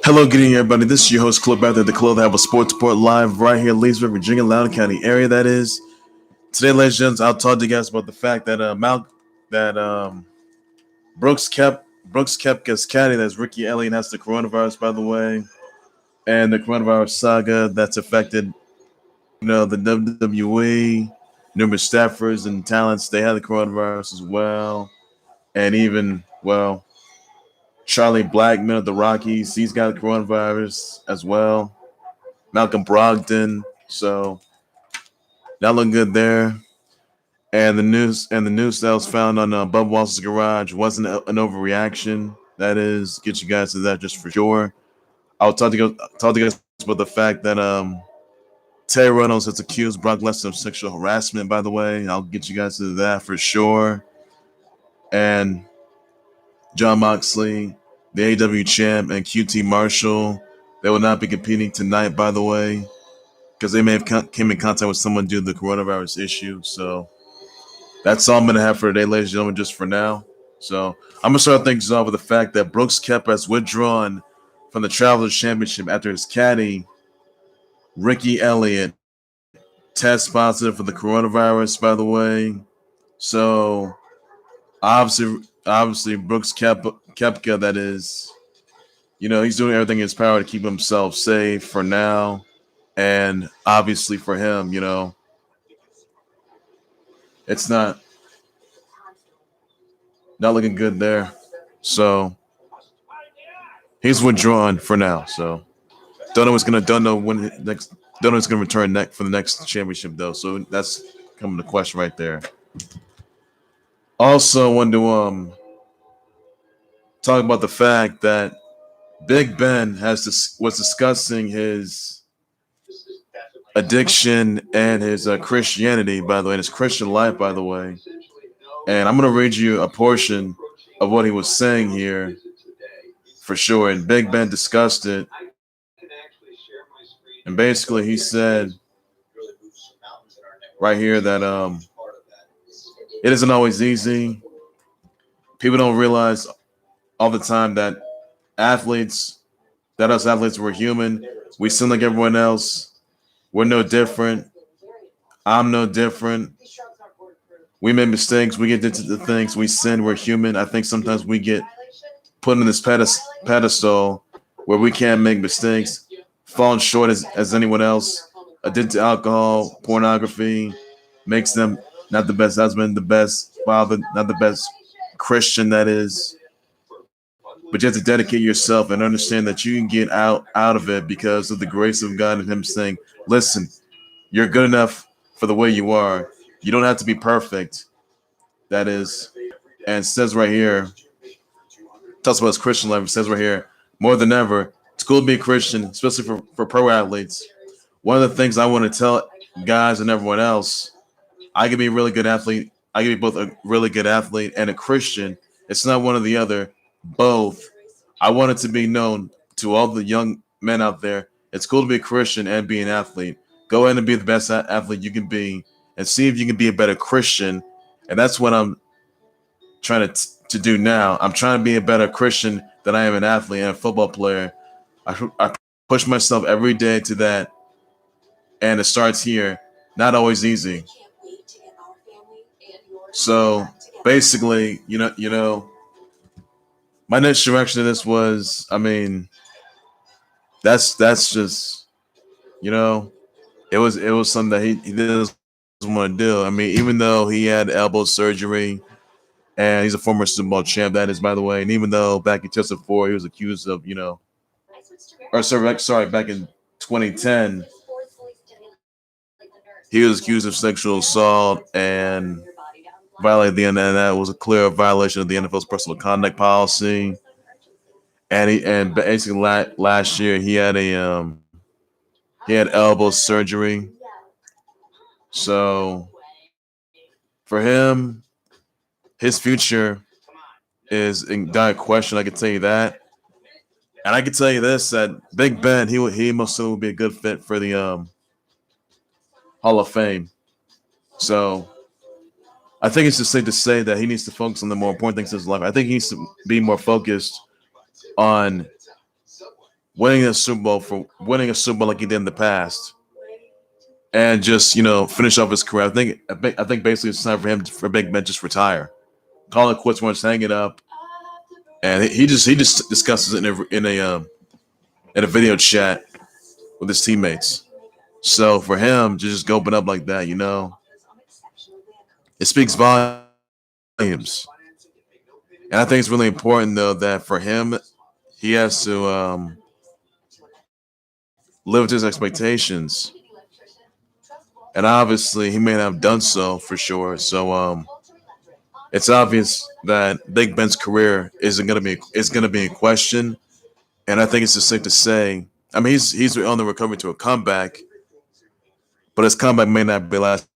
Hello, good evening, everybody. This is your host, Club out there, the Club that have a sports report live right here in Leesburg, Virginia, Loudoun County area. That is today, ladies and gents. I'll talk to you guys about the fact that Brooks Koepka's caddy, that's Ricky Elliott, has the coronavirus, by the way, and the coronavirus saga that's affected, the WWE, numerous staffers and talents. They had the coronavirus as well, and even Charlie Blackman of the Rockies, he's got the coronavirus as well. Malcolm Brogdon. So not looking good there. And the news that was found on Bubba Wallace's garage wasn't an overreaction. That is, get you guys to that just for sure. I'll talk to you guys about the fact that Terri Runnels has accused Brock Lesnar of sexual harassment. By the way, I'll get you guys to that for sure. And John Moxley, the AEW champ, and QT Marshall, they will not be competing tonight. By the way, because they may have came in contact with someone due to the coronavirus issue. So that's all I'm going to have for today, ladies and gentlemen, just for now. So I'm going to start things off with the fact that Brooks Koepka has withdrawn from the Travelers Championship after his caddy, Ricky Elliott, test positive for the coronavirus, by the way. So obviously Brooks Koepka, that is, he's doing everything in his power to keep himself safe for now. And obviously for him, it's not looking good there. So he's withdrawn for now. So don't know when next. Don't know who's gonna return for the next championship though. So that's coming to question right there. Also, want to talk about the fact that Big Ben was discussing his addiction and his Christianity, by the way, and his Christian life, by the way. And I'm going to read you a portion of what he was saying here for sure. And Big Ben discussed it. And basically he said right here that it isn't always easy. People don't realize all the time that us athletes, we're human. We sin like everyone else. We're no different. I'm no different. We make mistakes. We get into the things. We sin. We're human. I think sometimes we get put in this pedestal where we can't make mistakes, falling short as anyone else. Addicted to alcohol, pornography, makes them not the best husband, the best father, not the best Christian, that is. But you have to dedicate yourself and understand that you can get out of it because of the grace of God and Him saying, listen, you're good enough for the way you are. You don't have to be perfect. That is. And it says right here, talks about his Christian life. It says right here, more than ever, it's cool to be a Christian, especially for pro athletes. One of the things I want to tell guys and everyone else, I can be a really good athlete. I can be both a really good athlete and a Christian. It's not one or the other. Both. I want it to be known to all the young men out there. It's cool to be a Christian and be an athlete. Go ahead and be the best athlete you can be and see if you can be a better Christian. And that's what I'm trying to do now. I'm trying to be a better Christian than I am an athlete and a football player. I push myself every day to that. And it starts here. Not always easy. So basically, my next reaction to this was, that's just, it was something that he doesn't want to do. Even though he had elbow surgery, and he's a former Super Bowl champ, that is, by the way. And even though back in 2004 he was accused of, back in 2010, he was accused of sexual assault and violated and that was a clear violation of the NFL's personal conduct policy. And basically last year he had elbow surgery. So for him, his future is in dire question. I can tell you that, and I can tell you this: that Big Ben, he most certainly would be a good fit for the Hall of Fame. So I think it's just safe to say that he needs to focus on the more important things in his life. I think he needs to be more focused on winning a Super Bowl for winning a Super Bowl like he did in the past, and just finish off his career. I think basically it's time for Big Ben just retire, call it quits once, hang it up, and he just discusses it in a video chat with his teammates. So for him to just go open up like that, it speaks volumes. And I think it's really important though that for him, he has to live to his expectations, and obviously he may not have done so for sure. So it's obvious that Big Ben's career is gonna be in question, and I think it's just safe to say. I mean, he's on the recovery to a comeback, but his comeback may not be last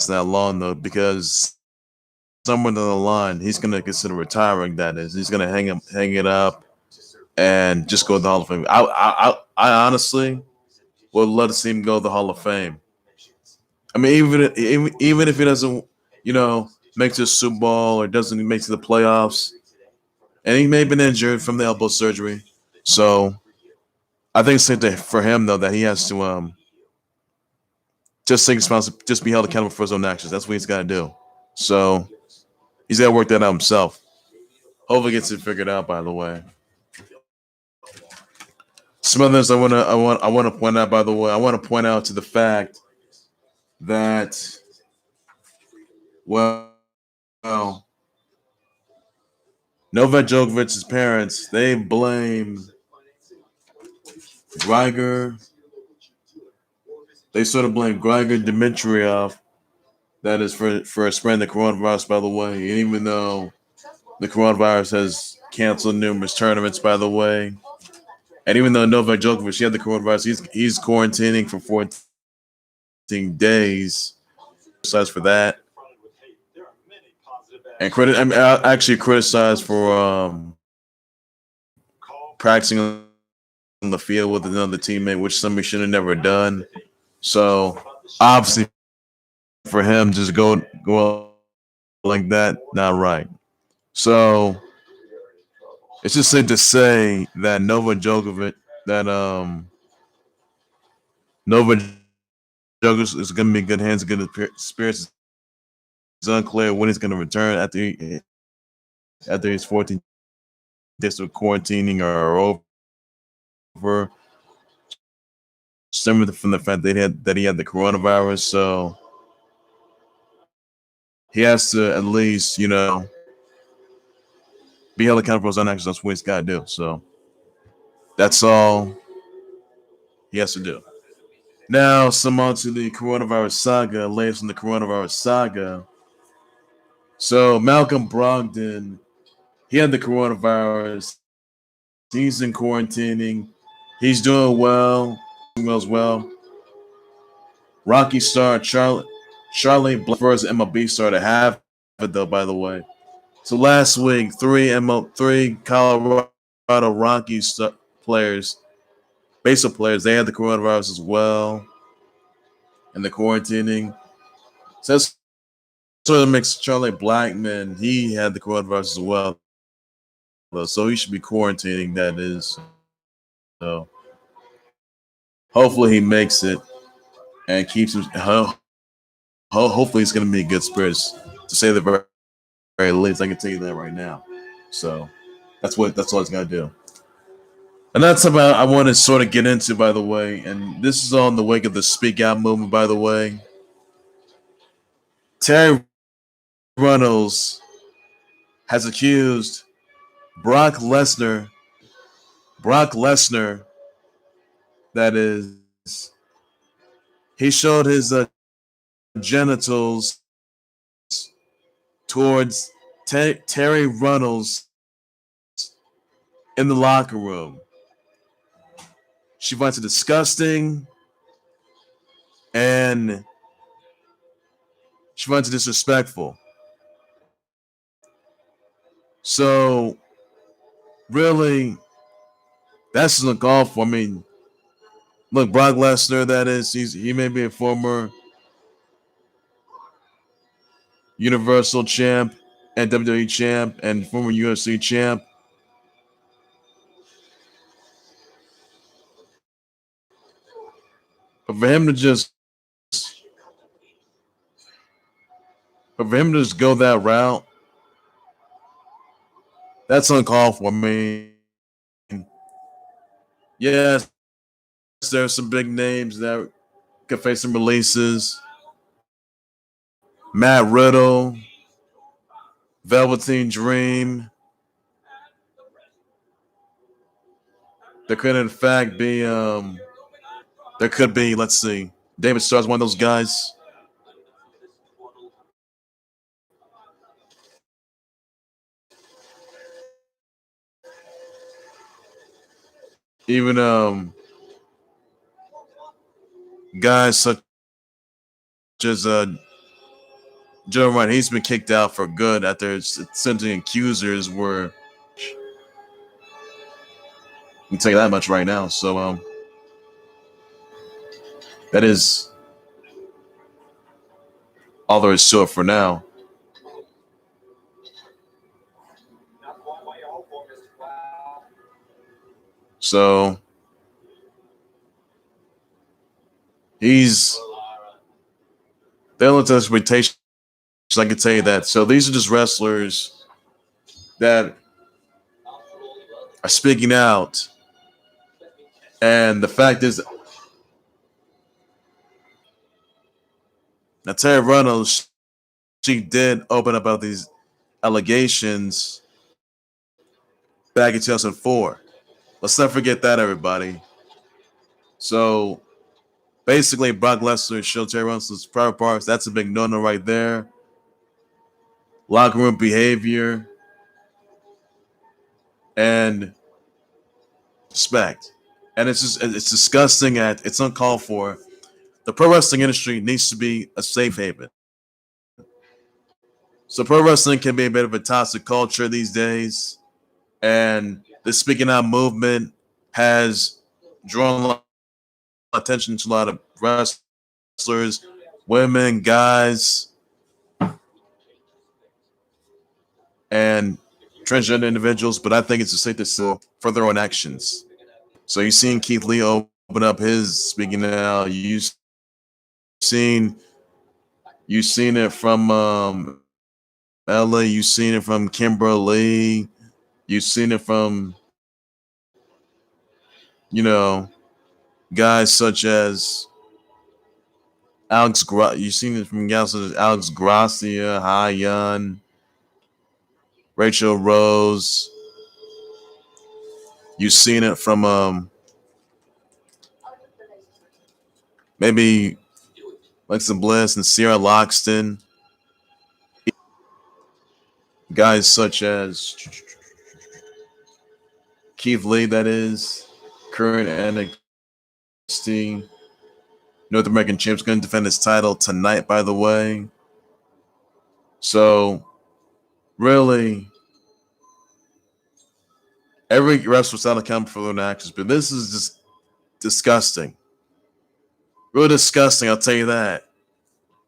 that long though, because somewhere down the line he's gonna consider retiring. That is, he's gonna hang it up, and just go to the Hall of Fame. I honestly would love to see him go to the Hall of Fame. I mean, even if he doesn't, make it to the Super Bowl or doesn't make it to the playoffs, and he may have been injured from the elbow surgery. So I think it's safe for him though that he has to just take responsibility, just be held accountable for his own actions. That's what he's got to do. So he's got to work that out himself. Hopefully, he gets it figured out. By the way, some others I want to point out. By the way, I want to point out to the fact that well, Novak Djokovic's parents, they blame Greiger. They sort of blame Greiger Dimitrov. That is for spreading the coronavirus. By the way, and even though the coronavirus has canceled numerous tournaments, by the way, and even though Novak Djokovic he had the coronavirus, he's quarantining for 14 days. Besides for that, and I mean, I actually criticized for practicing on the field with another teammate, which somebody should have never done. So obviously, for him, just go out like that, not right. So it's just safe to say that that Novak Djokovic is going to be in good hands, good spirits. It's unclear when he's going to return after his 14 days of quarantining are over. Stemming from the fact that he had the coronavirus, so he has to at least be held accountable for his own actions. That's what he's got to do. So that's all he has to do. Now, some on to the coronavirus saga. Latest in the coronavirus saga. So Malcolm Brogdon, he had the coronavirus. He's in quarantining. He's doing well. As well. Rocky star Charlie Black, first MLB star to have it though. By the way, so last week three Colorado Rockies players, baseball players, they had the coronavirus as well, and the quarantining. So that's sort of makes Charlie Blackman. He had the coronavirus as well, so he should be quarantining. That is, so hopefully he makes it and keeps him. Hopefully he's going to be in good spirits, to say the very least. I can tell you that right now. So that's all he's got to do. And that's about I want to sort of get into, by the way. And this is all in the wake of the Speak Out movement, by the way. Terri Runnels has accused Brock Lesnar, Brock Lesnar, that is, he showed his genitals towards Terri Runnels in the locker room. She finds it disgusting, and she finds it disrespectful. So, really, that's just uncalled for. I mean, look, Brock Lesnar, that is, he may be a former Universal champ and WWE champ and former UFC champ. But for him to just go that route, that's uncalled for. I mean, yes, there's some big names that could face some releases. Matt Riddle, Velveteen Dream. There could in fact be there could be, let's see, David Starr's one of those guys. Even guys such as Joe Ryan, he's been kicked out for good after sentencing accusers were. We can tell you that much right now. So that is all there is to it for now. So he's they looked at expectations. I can tell you that. So these are just wrestlers that are speaking out, and the fact is, now Terri Runnels, she did open up about these allegations back in 2004. Let's not forget that, everybody. So basically, Brock Lesnar showed Terri Runnels' private parts. That's a big no-no right there. Locker room behavior and respect, and it's disgusting. It's uncalled for. The pro wrestling industry needs to be a safe haven. So pro wrestling can be a bit of a toxic culture these days, and the speaking out movement has drawn a lot of attention to a lot of wrestlers, women, guys, and transgender individuals. But I think it's safe to say for their own actions. So you've seen Keith Lee open up his speaking out. Seen you've seen it from Ella. You've seen it from Kimberly. You've seen it from guys such as You've seen it from guys such as Alex Gracia, Hayan, Rachel Rose. You've seen it from maybe Alexa Bliss and Sierra Loxton. Guys such as Keith Lee, that is current NXT North American champ's going to defend his title tonight, by the way. So, really, every wrestler's out account for their own actions, but this is just disgusting. Really disgusting, I'll tell you that.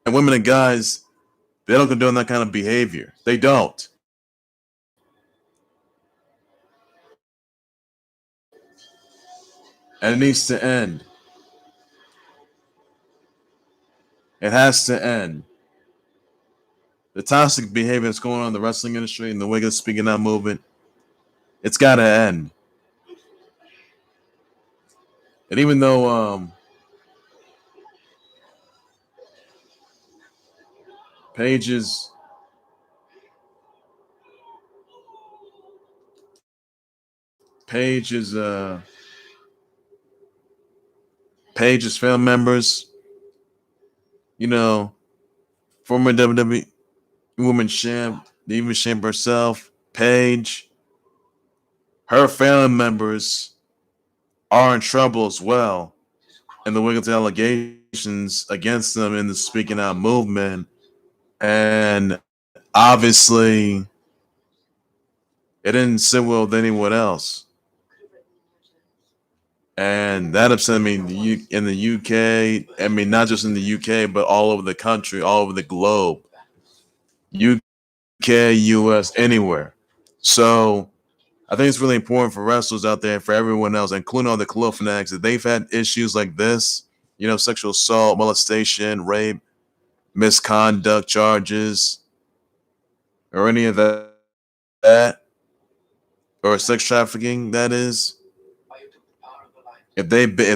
And women and guys, they don't condone that kind of behavior. They don't. And it needs to end. It has to end. The toxic behavior that's going on in the wrestling industry and the way of speaking out movement, it's got to end. And even though Paige's Paige's family members, former WWE Women's Champ, the even champ herself, Paige, her family members are in trouble as well. And the Wiggins allegations against them in the speaking out movement. And obviously, it didn't sit well with anyone else. And that upset me in the UK. I mean, not just in the UK, but all over the country, all over the globe. UK, US, anywhere. So I think it's really important for wrestlers out there, for everyone else, including all the Khalil fanatics, that they've had issues like this. sexual assault, molestation, rape, misconduct charges, or any of that, or sex trafficking, that is, if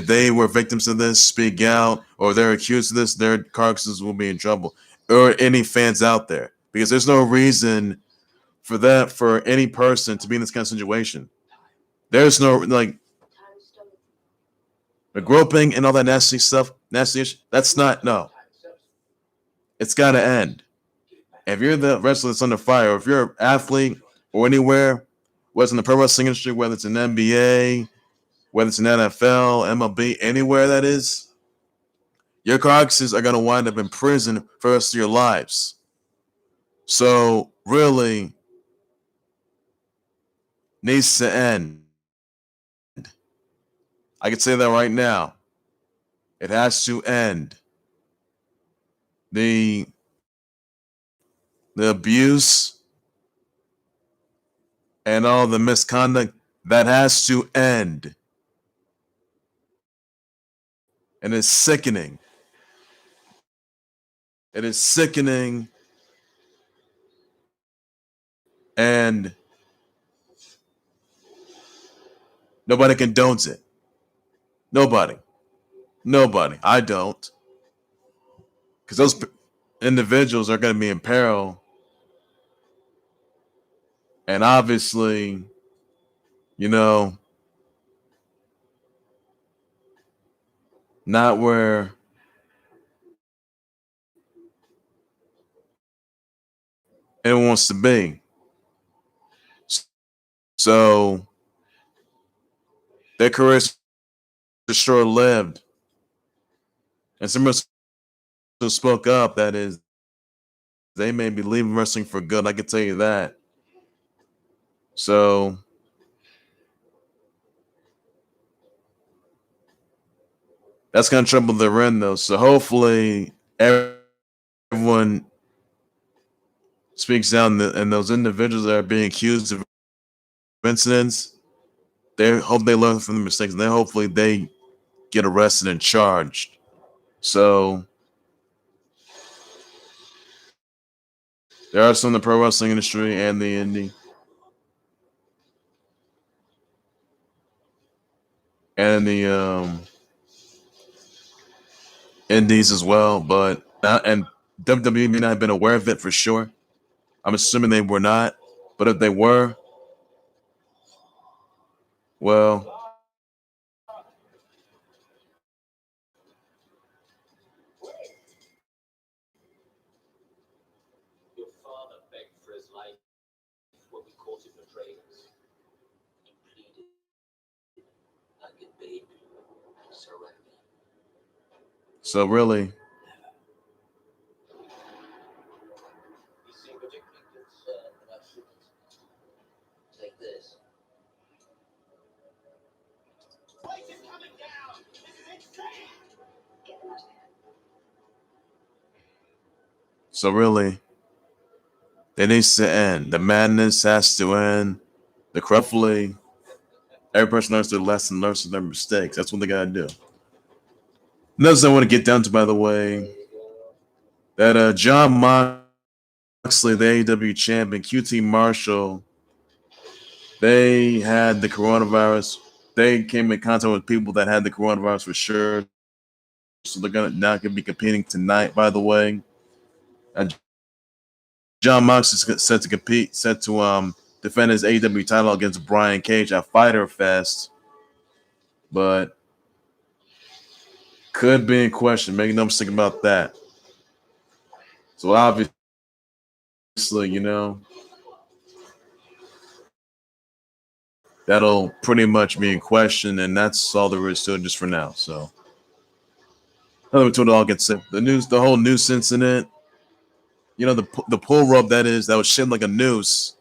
they were victims of this, speak out, or they're accused of this, their carcasses will be in trouble. Or any fans out there, because there's no reason for any person to be in this kind of situation. There's no like the groping and all that nasty stuff, nasty ish. That's not no. It's got to end. If you're the wrestler that's under fire, or if you're an athlete or anywhere, whether it's in the pro wrestling industry, whether it's in NBA, whether it's in NFL, MLB, anywhere that is, your carcasses are going to wind up in prison for the rest of your lives. So, really, needs to end. I can say that right now. It has to end. The abuse and all the misconduct, that has to end. And it's sickening. It is sickening. And nobody condones it. Nobody. Nobody. I don't. Because those individuals are going to be in peril. And obviously, not where anyone wants to be. So their careers are short lived. And someone who spoke up, that is, they may be leaving wrestling for good. I can tell you that. So that's kind of trouble they're in, though. So hopefully everyone speaks down, and those individuals that are being accused of incidents, they hope they learn from the mistakes, and then hopefully they get arrested and charged. So there are some in the pro wrestling industry and the indie and the indies as well, but and WWE may not have been aware of it for sure. I'm assuming they were not, but if they were, well, so really, so really, it needs to end. The madness has to end. The corruptly, every person learns their lesson, learns from their mistakes. That's what they gotta do. Another thing I want to get down to, by the way, that John Moxley, the AEW champion, QT Marshall, they had the coronavirus. They came in contact with people that had the coronavirus for sure. So they're not gonna be competing tonight, by the way. John Moxley is set to compete, set to defend his AEW title against Brian Cage at Fyter Fest, but could be in question. Make no mistake about that. So obviously, that'll pretty much be in question, and that's all there is to it just for now. So, another to it all gets set. The whole noose incident. The pull rope that was shaped like a noose.